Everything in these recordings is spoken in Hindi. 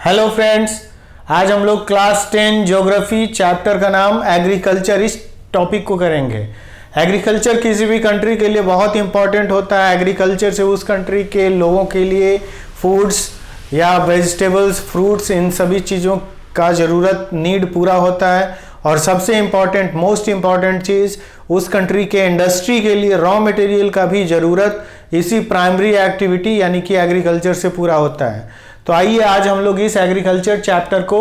हेलो फ्रेंड्स, आज हम लोग क्लास 10 ज्योग्राफी चैप्टर का नाम एग्रीकल्चर इस टॉपिक को करेंगे। एग्रीकल्चर किसी भी कंट्री के लिए बहुत इंपॉर्टेंट होता है। एग्रीकल्चर से उस कंट्री के लोगों के लिए फूड्स या वेजिटेबल्स, फ्रूट्स, इन सभी चीज़ों का ज़रूरत नीड पूरा होता है। और सबसे इम्पॉर्टेंट, मोस्ट इम्पॉर्टेंट चीज़, उस कंट्री के इंडस्ट्री के लिए रॉ मटेरियल का भी ज़रूरत इसी प्राइमरी एक्टिविटी यानी कि एग्रीकल्चर से पूरा होता है। तो आइए आज हम लोग इस एग्रीकल्चर चैप्टर को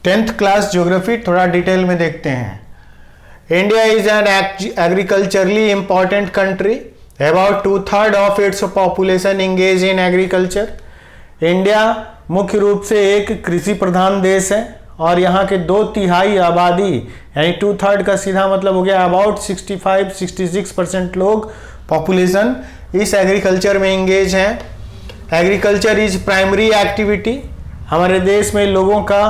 10th क्लास ज्योग्राफी थोड़ा डिटेल में देखते हैं। India is an agriculturally important country. About 2/3 of its population engage in agriculture. India मुख्य रूप से एक कृषि प्रधान देश है और यहाँ के 2/3 आबादी यानी 2/3 का सीधा मतलब हो गया अबाउट 65-66% लोग पॉपुलेशन इस एग्रीकल्चर में इंगेज हैं। Agriculture is primary activity. हमारे देश में लोगों का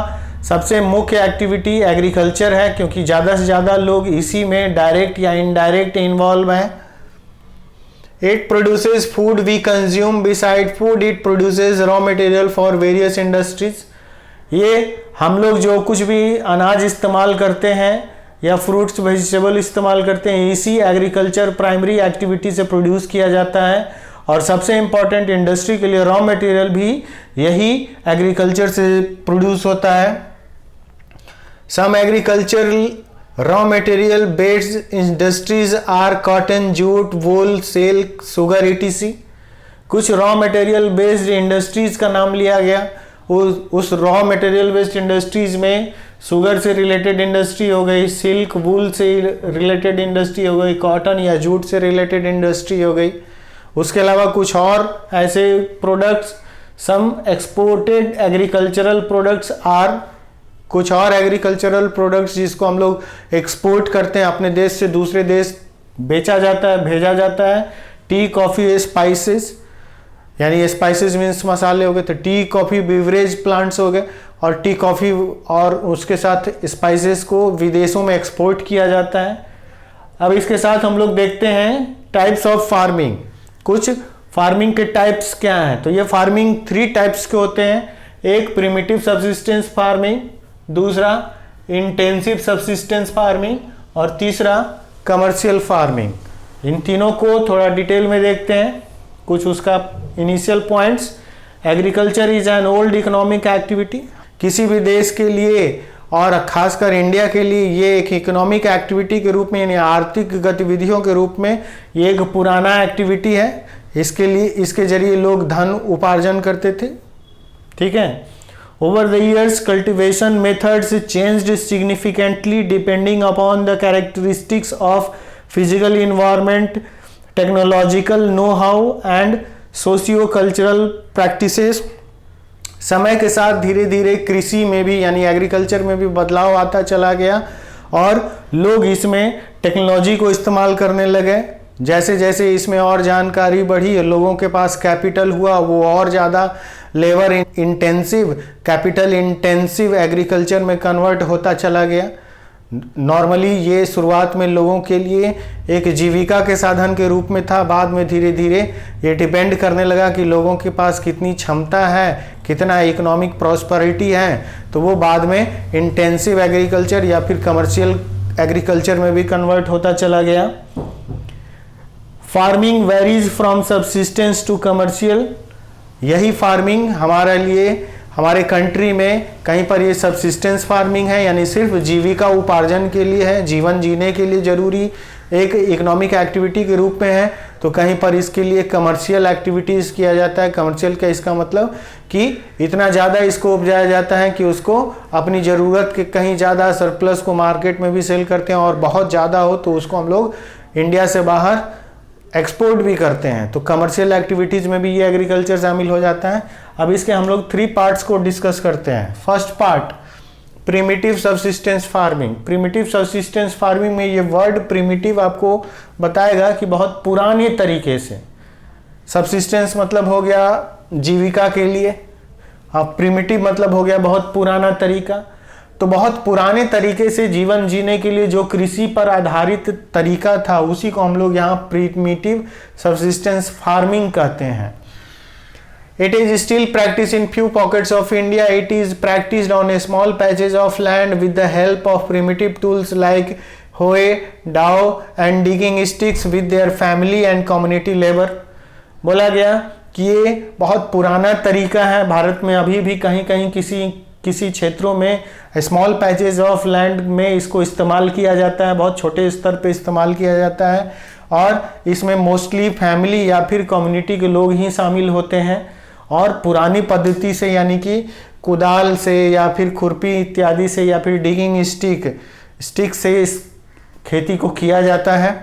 सबसे मुख्य एक्टिविटी एग्रीकल्चर है क्योंकि ज़्यादा से ज़्यादा लोग इसी में डायरेक्ट या इनडायरेक्ट इन्वॉल्व हैं। It produces food we consume. Beside food it produces raw material for various industries. ये हम लोग जो कुछ भी अनाज इस्तेमाल करते हैं या फ्रूट्स वेजिटेबल इस्तेमाल करते हैं, इसी एग्रीकल्चर प्राइमरी एक्टिविटी से प्रोड्यूस किया जाता है। और सबसे इम्पॉर्टेंट इंडस्ट्री के लिए रॉ मटेरियल भी यही एग्रीकल्चर से प्रोड्यूस होता है। Some agricultural raw material based industries are cotton, jute, wool, silk, sugar etc। कुछ रॉ मटेरियल बेस्ड इंडस्ट्रीज का नाम लिया गया। उस रॉ मटेरियल बेस्ड इंडस्ट्रीज में शुगर से रिलेटेड इंडस्ट्री हो गई, सिल्क वूल से रिलेटेड इंडस्ट्री हो गई, कॉटन या जूट से रिलेटेड इंडस्ट्री हो गई। उसके अलावा कुछ और ऐसे products, some exported agricultural products are, कुछ और एग्रीकल्चरल प्रोडक्ट्स जिसको हम लोग एक्सपोर्ट करते हैं अपने देश से दूसरे देश बेचा जाता है, भेजा जाता है। टी, कॉफ़ी, स्पाइसेस, यानी स्पाइसेस मीन्स मसाले हो गए, तो टी, कॉफ़ी, बिवरेज प्लांट्स हो गए और टी, कॉफ़ी और उसके साथ स्पाइसेस को विदेशों में एक्सपोर्ट किया जाता है। अब इसके साथ हम लोग देखते हैं टाइप्स ऑफ फार्मिंग। कुछ फार्मिंग के टाइप्स क्या हैं, तो ये फार्मिंग 3 टाइप्स के होते हैं। एक प्रिमिटिव सब्सिस्टेंस फार्मिंग, दूसरा इंटेंसिव सब्सिस्टेंस फार्मिंग और तीसरा कमर्शियल फार्मिंग। इन तीनों को थोड़ा डिटेल में देखते हैं। कुछ उसका initial points. Agriculture is an old economic activity. किसी भी देश के लिए और खासकर इंडिया के लिए ये एक इकोनॉमिक एक्टिविटी के रूप में यानी आर्थिक गतिविधियों के रूप में ये एक पुराना एक्टिविटी है। इसके जरिए लोग धन उपार्जन करते थे। ठीक है। Over the years cultivation methods changed significantly depending upon the characteristics of physical environment, technological know how and socio cultural practices. समय के साथ धीरे धीरे कृषि में भी यानी एग्रीकल्चर में भी बदलाव आता चला गया और लोग इसमें टेक्नोलॉजी को इस्तेमाल करने लगे। जैसे जैसे इसमें और जानकारी बढ़ी, लोगों के पास कैपिटल हुआ, वो और ज़्यादा labour intensive, capital intensive agriculture में कन्वर्ट होता चला गया। नॉर्मली ये शुरुआत में लोगों के लिए एक जीविका के साधन के रूप में था। बाद में धीरे धीरे ये डिपेंड करने लगा कि लोगों के पास कितनी क्षमता है, कितना इकोनॉमिक प्रॉस्पेरिटी है, तो वो बाद में इंटेंसिव एग्रीकल्चर या फिर कमर्शियल एग्रीकल्चर में भी कन्वर्ट होता चला गया। Farming varies from subsistence to commercial. यही फार्मिंग हमारे लिए, हमारे कंट्री में कहीं पर ये सब्सिस्टेंस फार्मिंग है यानी सिर्फ जीविका उपार्जन के लिए है, जीवन जीने के लिए जरूरी एक इकोनॉमिक एक्टिविटी के रूप में है। तो कहीं पर इसके लिए कमर्शियल एक्टिविटीज़ किया जाता है। कमर्शियल का इसका मतलब कि इतना ज़्यादा इसको उपजाया जाता है कि उसको अपनी ज़रूरत के कहीं ज़्यादा सरप्लस को मार्केट में भी सेल करते हैं और बहुत ज़्यादा हो तो उसको हम लोग इंडिया से बाहर एक्सपोर्ट भी करते हैं। तो कमर्शियल एक्टिविटीज़ में भी ये एग्रीकल्चर शामिल हो जाता है। अब इसके हम लोग 3 पार्ट्स को डिस्कस करते हैं। First part primitive subsistence farming. Primitive subsistence farming में ये वर्ड प्रिमिटिव आपको बताएगा कि बहुत पुराने तरीके से, सब्सिस्टेंस मतलब हो गया जीविका के लिए, अब प्रिमिटिव मतलब हो गया बहुत पुराना तरीका। तो बहुत पुराने तरीके से जीवन जीने के लिए जो कृषि पर आधारित तरीका था उसी को हम लोग यहाँ प्रिमिटिव सब्सिस्टेंस फार्मिंग कहते हैं। It is still practiced in few pockets of India. It is practiced on a small patches of land with the help of primitive tools like hoe, dao and digging sticks with their family and community labor. बोला गया कि ये बहुत पुराना तरीका है, भारत में अभी भी कहीं कहीं किसी क्षेत्रों में स्मॉल पैचेज ऑफ लैंड में इसको इस्तेमाल किया जाता है, बहुत छोटे स्तर पे इस्तेमाल किया जाता है और इसमें मोस्टली फैमिली या फिर कम्युनिटी के लोग ही शामिल होते हैं और पुरानी पद्धति से यानी कि कुदाल से या फिर खुरपी इत्यादि से या फिर डिगिंग स्टिक से इस खेती को किया जाता है।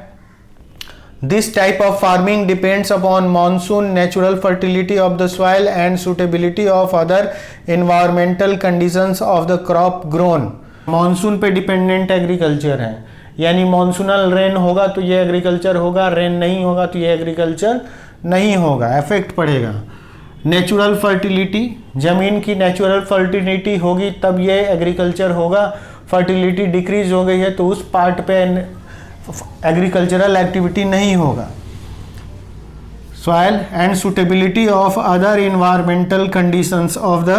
This type of farming depends upon monsoon, natural fertility of the soil and suitability of other environmental conditions of the crop grown. Monsoon पे डिपेंडेंट एग्रीकल्चर है, यानी मानसूनल रेन होगा तो ये एग्रीकल्चर होगा, रेन नहीं होगा तो ये एग्रीकल्चर नहीं होगा, इफेक्ट पड़ेगा। नेचुरल फर्टिलिटी, जमीन की नेचुरल फर्टिलिटी होगी तब ये एग्रीकल्चर होगा, फर्टिलिटी डिक्रीज हो गई है तो उस पार्ट पे एग्रीकल्चरल एक्टिविटी नहीं होगा। Soil and suitability of other environmental conditions of the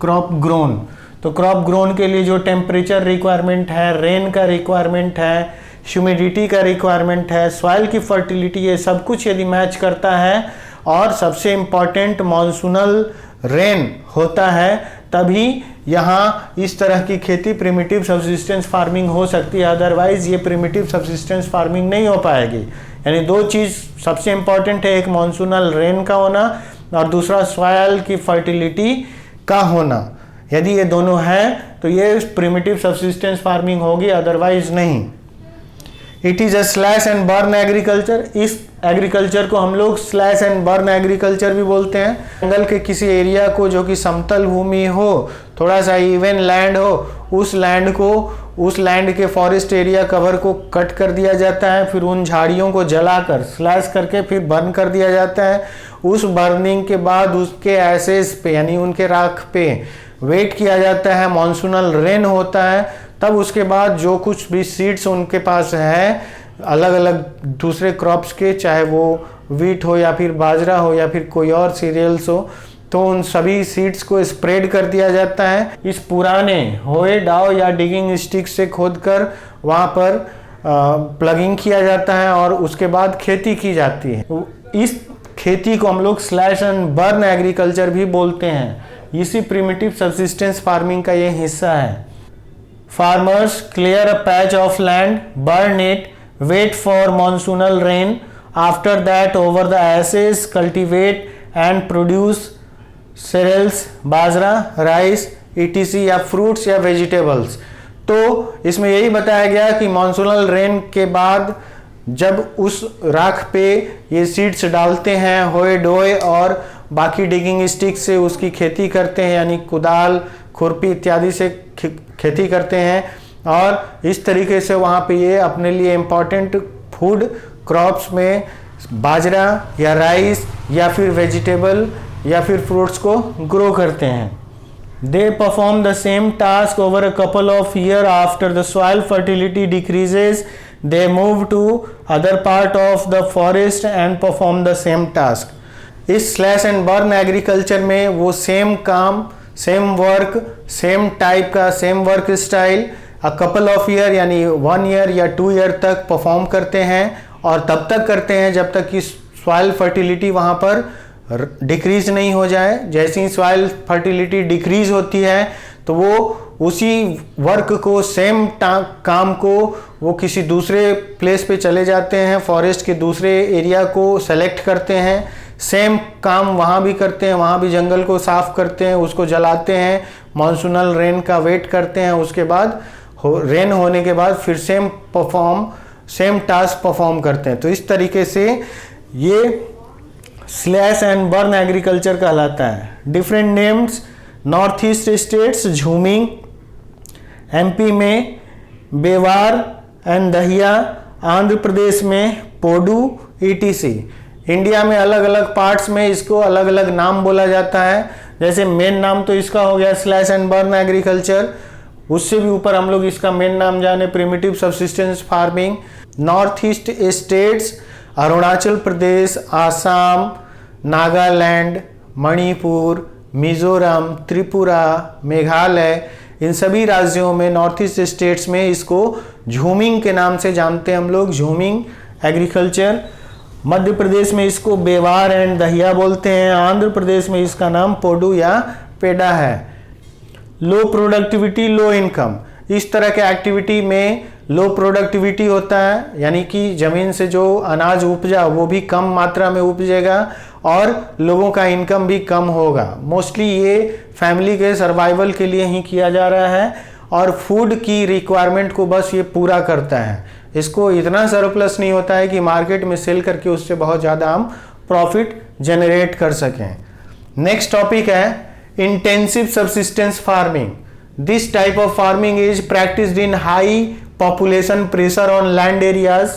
crop grown, तो क्रॉप ग्रोन के लिए जो टेम्परेचर रिक्वायरमेंट है, रेन का रिक्वायरमेंट है, ह्यूमिडिटी का रिक्वायरमेंट है, सॉइल की फर्टिलिटी, ये सब कुछ यदि मैच करता है और सबसे इम्पॉर्टेंट मानसूनल रेन होता है तभी यहाँ इस तरह की खेती प्रिमिटिव सब्सिस्टेंस फार्मिंग हो सकती है, अदरवाइज ये प्रिमिटिव सब्सिस्टेंस फार्मिंग नहीं हो पाएगी। यानी दो चीज़ सबसे इम्पॉर्टेंट है, एक मानसूनल रेन का होना और दूसरा सॉइल की फर्टिलिटी का होना। यदि ये दोनों हैं तो ये प्रिमिटिव सब्सिस्टेंस फार्मिंग होगी, अदरवाइज नहीं। It is a slash and burn agriculture, इस एग्रीकल्चर को हम लोग स्लैश एंड बर्न एग्रीकल्चर भी बोलते हैं। जंगल के किसी एरिया को जो कि समतल भूमि हो, थोड़ा सा इवन लैंड हो, उस लैंड के फॉरेस्ट एरिया कवर को कट कर दिया जाता है, फिर उन झाड़ियों को जलाकर स्लैश करके फिर बर्न कर दिया जाता है। उस बर्निंग के बाद उसके एसेस पे यानी उनके राख पे वेट किया जाता है, मानसूनल रेन होता है, तब उसके बाद जो कुछ भी सीड्स उनके पास है अलग अलग दूसरे क्रॉप्स के, चाहे वो वीट हो या फिर बाजरा हो या फिर कोई और सीरियल्स हो, तो उन सभी सीड्स को स्प्रेड कर दिया जाता है। इस पुराने होए, डाव या डिगिंग स्टिक से खोदकर वहाँ पर प्लगिंग किया जाता है और उसके बाद खेती की जाती है। इस खेती को हम लोग स्लैश एंड बर्न एग्रीकल्चर भी बोलते हैं, इसी प्रिमिटिव सब्सिस्टेंस फार्मिंग का ये हिस्सा है। Farmers clear a patch of land, burn it, wait for monsoonal rain. After that, over the ashes, cultivate and produce cereals, bajra, rice, etc. या फ्रूट्स या वेजिटेबल्स। तो इसमें यही बताया गया कि मानसूनल रेन के बाद जब उस राख पे ये सीड्स डालते हैं, होए डोए और बाकी डिगिंग स्टिक से उसकी खेती करते हैं, यानी कुदाल, खुरपी इत्यादि से खेती करते हैं और इस तरीके से वहाँ पे ये अपने लिए इम्पॉर्टेंट फूड क्रॉप्स में बाजरा या राइस या फिर वेजिटेबल या फिर फ्रूट्स को ग्रो करते हैं। They perform the same task over a couple of year. After the soil fertility decreases they move to other part of the forest and perform the same task. इस स्लैश एंड बर्न एग्रीकल्चर में वो सेम काम, सेम वर्क, सेम टाइप का, same work style a couple of year यानी 1 ईयर या 2 ईयर तक परफॉर्म करते हैं और तब तक करते हैं जब तक कि सॉइल फर्टिलिटी वहाँ पर डिक्रीज नहीं हो जाए। जैसे ही सॉइल फर्टिलिटी डिक्रीज होती है तो वो उसी वर्क को, सेम काम को वो किसी दूसरे प्लेस पे चले जाते हैं, फॉरेस्ट के दूसरे एरिया को सेलेक्ट करते हैं, सेम काम वहाँ भी करते हैं, वहाँ भी जंगल को साफ करते हैं, उसको जलाते हैं, मानसूनल रेन का वेट करते हैं, उसके बाद रेन होने के बाद फिर सेम टास्क परफॉर्म करते हैं। तो इस तरीके से ये स्लैश एंड बर्न एग्रीकल्चर कहलाता है। Different names, north east states झूमिंग, एमपी में बेवार एंड दहिया, आंध्र प्रदेश में पोडू, ईटीसी। इंडिया में अलग अलग पार्ट्स में इसको अलग अलग नाम बोला जाता है। जैसे मेन नाम तो इसका हो गया स्लैश एंड बर्न एग्रीकल्चर, उससे भी ऊपर हम लोग इसका मेन नाम जाने primitive subsistence farming. North east states Arunachal Pradesh, Assam, Nagaland, Manipur, Mizoram, Tripura, Meghalaya, इन सभी राज्यों में, नॉर्थ ईस्ट स्टेट्स में इसको झूमिंग के नाम से जानते हैं हम लोग, झूमिंग एग्रीकल्चर। मध्य प्रदेश में इसको बेवार एंड दहिया बोलते हैं। आंध्र प्रदेश में इसका नाम पोडू या पेडा है। लो प्रोडक्टिविटी, लो इनकम, इस तरह के एक्टिविटी में लो प्रोडक्टिविटी होता है, यानी कि ज़मीन से जो अनाज उपजा वो भी कम मात्रा में उपजेगा और लोगों का इनकम भी कम होगा। मोस्टली ये फैमिली के सर्वाइवल के लिए ही किया जा रहा है और फूड की रिक्वायरमेंट को बस ये पूरा करता है। इसको इतना सरप्लस नहीं होता है कि मार्केट में सेल करके उससे बहुत ज़्यादा हम प्रॉफिट जनरेट कर सकें। नेक्स्ट टॉपिक है intensive subsistence farming. This type of farming is practised in high population pressure on land areas.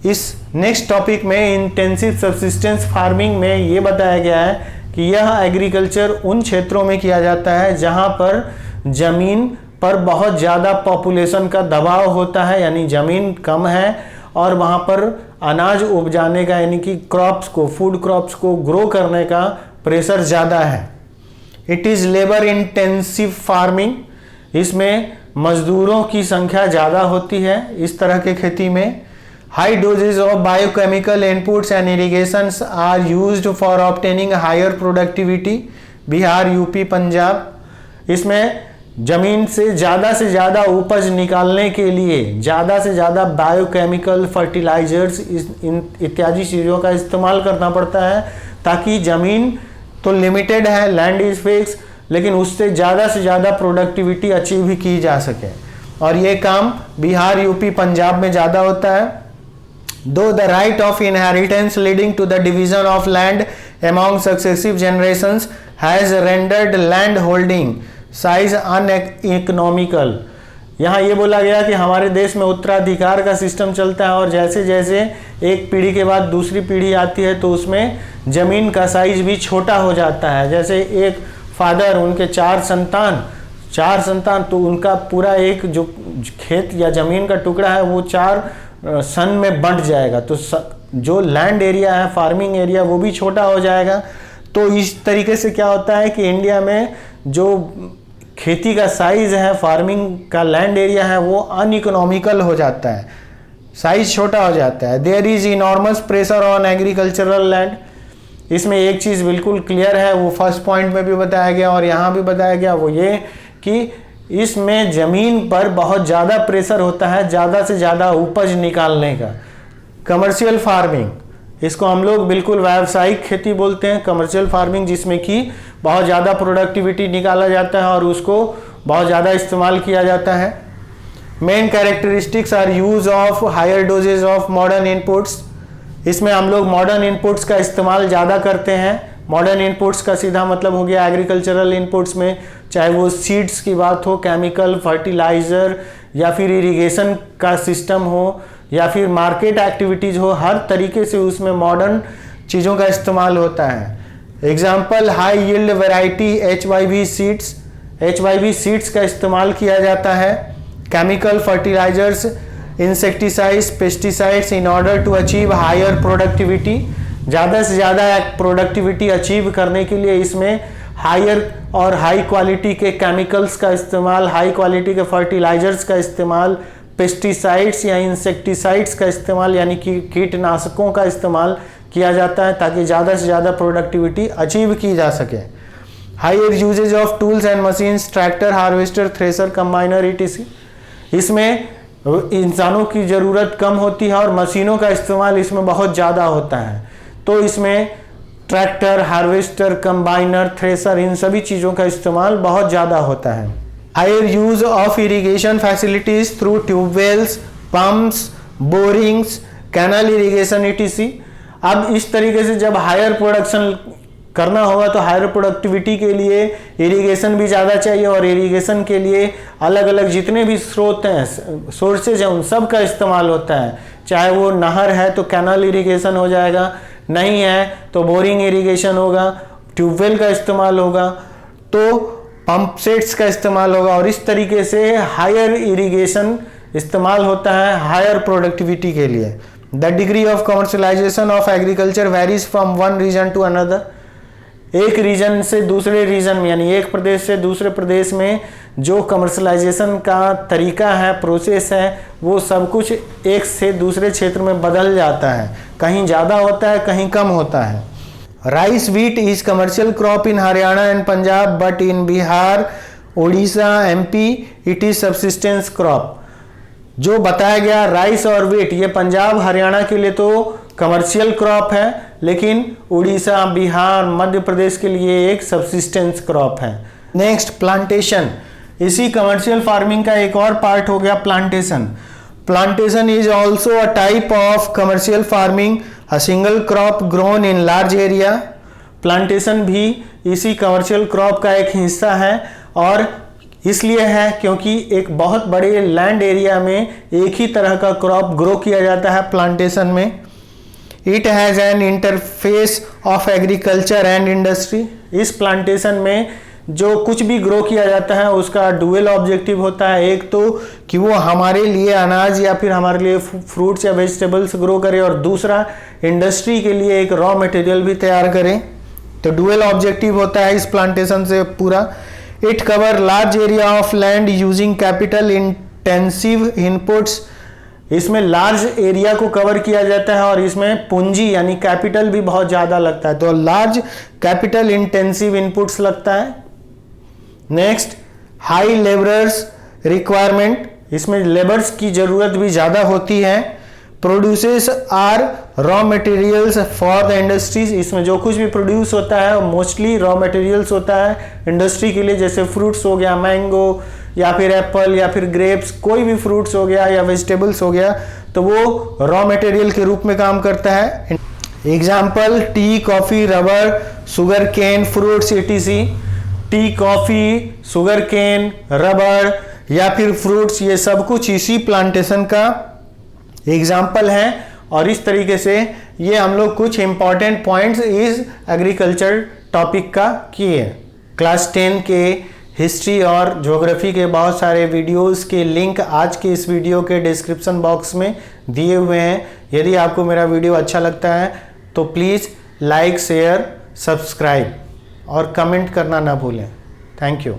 इस नेक्स्ट टॉपिक में इंटेंसिव सब्सिस्टेंस फार्मिंग में ये बताया गया है कि यह एग्रीकल्चर उन क्षेत्रों में किया जाता है जहां पर जमीन पर बहुत ज़्यादा पॉपुलेशन का दबाव होता है, यानी ज़मीन कम है और वहाँ पर अनाज उपजाने का, यानी कि क्रॉप्स को, फूड क्रॉप्स को ग्रो करने का प्रेशर ज़्यादा है। It is labour intensive farming, इसमें मजदूरों की संख्या ज़्यादा होती है इस तरह के खेती में। High doses of biochemical inputs and irrigations are used for obtaining higher productivity. Bihar, UP, Punjab, इसमें जमीन से ज़्यादा उपज निकालने के लिए ज़्यादा से ज़्यादा बायोकेमिकल फर्टिलाइजर्स इत्यादि चीज़ों का इस्तेमाल करना पड़ता है, ताकि ज़मीन तो लिमिटेड है, लैंड इज फिक्स, लेकिन उससे ज़्यादा से ज़्यादा प्रोडक्टिविटी अचीव भी की जा सके। और ये काम बिहार, यूपी, पंजाब में ज़्यादा होता है। Though the right of inheritance leading to the division of land among successive generations has rendered land holding size uneconomical। यहाँ ये बोला गया कि हमारे देश में उत्तराधिकार का सिस्टम चलता है और जैसे जैसे एक पीढ़ी के बाद दूसरी पीढ़ी आती है तो उसमें ज़मीन का साइज भी छोटा हो जाता है। जैसे एक फादर, उनके चार संतान, तो उनका पूरा एक जो खेत या ज़मीन का टुकड़ा है वो 4 सन में बंट जाएगा, तो जो लैंड एरिया है, फार्मिंग एरिया, वो भी छोटा हो जाएगा। तो इस तरीके से क्या होता है कि इंडिया में जो खेती का साइज है, फार्मिंग का लैंड एरिया है, वो अनइकोनॉमिकल हो जाता है, साइज छोटा हो जाता है। There is enormous pressure on agricultural land. इसमें एक चीज़ बिल्कुल क्लियर है, वो फर्स्ट पॉइंट में भी बताया गया और यहाँ भी बताया गया, वो ये कि इसमें ज़मीन पर बहुत ज़्यादा प्रेशर होता है ज़्यादा से ज़्यादा उपज निकालने का। कमर्शियल फार्मिंग, इसको हम लोग बिल्कुल व्यावसायिक खेती बोलते हैं, कमर्शियल फार्मिंग, जिसमें कि बहुत ज़्यादा प्रोडक्टिविटी निकाला जाता है और उसको बहुत ज़्यादा इस्तेमाल किया जाता है। Main characteristics are use of higher doses of modern inputs. इसमें हम लोग मॉडर्न इनपुट्स का इस्तेमाल ज़्यादा करते हैं। मॉडर्न इनपुट्स का सीधा मतलब हो गया एग्रीकल्चरल इनपुट्स में, चाहे वो सीड्स की बात हो, केमिकल, फर्टिलाइज़र, या फिर इरिगेशन का सिस्टम हो, या फिर मार्केट एक्टिविटीज़ हो, हर तरीके से उसमें मॉडर्न चीज़ों का इस्तेमाल होता है। Example, high yield variety HYV seeds, HYV seeds का इस्तेमाल किया जाता है। Chemical fertilisers, insecticides, pesticides in order to achieve higher productivity. ज़्यादा से ज़्यादा प्रोडक्टिविटी अचीव करने के लिए इसमें हायर और हाई क्वालिटी के केमिकल्स का इस्तेमाल, हाई क्वालिटी के फर्टिलाइजर्स का इस्तेमाल, पेस्टिसाइड्स या इंसेक्टिसाइड्स का इस्तेमाल, यानी कि कीटनाशकों का इस्तेमाल किया जाता है ताकि ज़्यादा से ज़्यादा प्रोडक्टिविटी अचीव की जा सके। Higher uses of tools and machines, tractor, harvester, thresher, combiner etc। इसमें इंसानों की ज़रूरत कम होती है और मशीनों का इस्तेमाल इसमें बहुत ज़्यादा होता है। तो इसमें ट्रैक्टर, हार्वेस्टर, कंबाइनर, थ्रेसर, इन सभी चीज़ों का इस्तेमाल बहुत ज़्यादा होता है। Higher use of irrigation facilities through tubewells, pumps, borings, canal irrigation etc। अब इस तरीके से जब हायर प्रोडक्शन करना होगा तो हायर प्रोडक्टिविटी के लिए इरिगेशन भी ज़्यादा चाहिए और इरिगेशन के लिए अलग अलग जितने भी स्रोत हैं, सोर्सेज हैं, उन सब का इस्तेमाल होता है। चाहे वो नहर है तो कैनल इरिगेशन हो जाएगा, नहीं है तो बोरिंग इरिगेशन होगा, ट्यूबवेल का इस्तेमाल होगा, तो पंप सेट्स का इस्तेमाल होगा और इस तरीके से हायर इरिगेशन इस्तेमाल होता है हायर प्रोडक्टिविटी के लिए। The degree of commercialisation of agriculture varies from one region to another. एक रीजन से दूसरे रीजन में, यानी एक प्रदेश से दूसरे प्रदेश में जो कमर्शलाइजेशन का तरीका है, प्रोसेस है, वो सब कुछ एक से दूसरे क्षेत्र में बदल जाता है। कहीं ज़्यादा होता है, कहीं कम होता है। Rice wheat is commercial crop in Haryana and Punjab, but in Bihar, Orissa, MP it is subsistence crop. जो बताया गया राइस और व्हीट, ये पंजाब हरियाणा के लिए तो कमर्शियल क्रॉप है, लेकिन उड़ीसा, बिहार, मध्य प्रदेश के लिए एक सब्सिस्टेंस क्रॉप है। Next, plantation. इसी कमर्शियल फार्मिंग का एक और पार्ट हो गया plantation. Plantation is also a type of commercial farming, a single crop grown in large area. Plantation भी इसी कमर्शियल क्रॉप का एक हिस्सा है, और इसलिए है क्योंकि एक बहुत बड़े लैंड एरिया में एक ही तरह का क्रॉप ग्रो किया जाता है प्लांटेशन में। It has an interface of agriculture and industry. इस प्लांटेशन में जो कुछ भी ग्रो किया जाता है उसका डुअल ऑब्जेक्टिव होता है। एक तो कि वो हमारे लिए अनाज या फिर हमारे लिए फ्रूट्स या वेजिटेबल्स ग्रो करे, और दूसरा इंडस्ट्री के लिए एक रॉ मटेरियल भी तैयार करें। तो डुअल ऑब्जेक्टिव होता है इस प्लांटेशन से पूरा। It cover large area of land using capital intensive inputs. इसमें लार्ज एरिया को कवर किया जाता है और इसमें पूंजी यानी कैपिटल भी बहुत ज़्यादा लगता है, तो लार्ज कैपिटल इंटेंसिव इनपुट्स लगता है। Next, high labourers requirement. इसमें लेबर्स की ज़रूरत भी ज़्यादा होती है। Produces are raw materials for the industries. इसमें जो कुछ भी प्रोड्यूस होता है मोस्टली रॉ मटेरियल्स होता है इंडस्ट्री के लिए, जैसे फ्रूट्स हो गया, मैंगो या फिर एप्पल या फिर ग्रेप्स, कोई भी फ्रूट्स हो गया या वेजिटेबल्स हो गया, तो वो रॉ मटेरियल के रूप में काम करता है। Example, tea, coffee, rubber, sugar cane, fruits etc। Tea, coffee, sugar cane, rubber या फिर फ्रूट्स, ये सब कुछ इसी प्लांटेशन का एग्जाम्पल है। और इस तरीके से ये हम लोग कुछ इंपॉर्टेंट पॉइंट्स इस एग्रीकल्चर टॉपिक का किए। क्लास 10 के हिस्ट्री और ज्योग्राफी के बहुत सारे वीडियोस के लिंक आज के इस वीडियो के डिस्क्रिप्शन बॉक्स में दिए हुए हैं। यदि आपको मेरा वीडियो अच्छा लगता है तो प्लीज़ लाइक, शेयर, सब्सक्राइब और कमेंट करना ना भूलें। Thank you.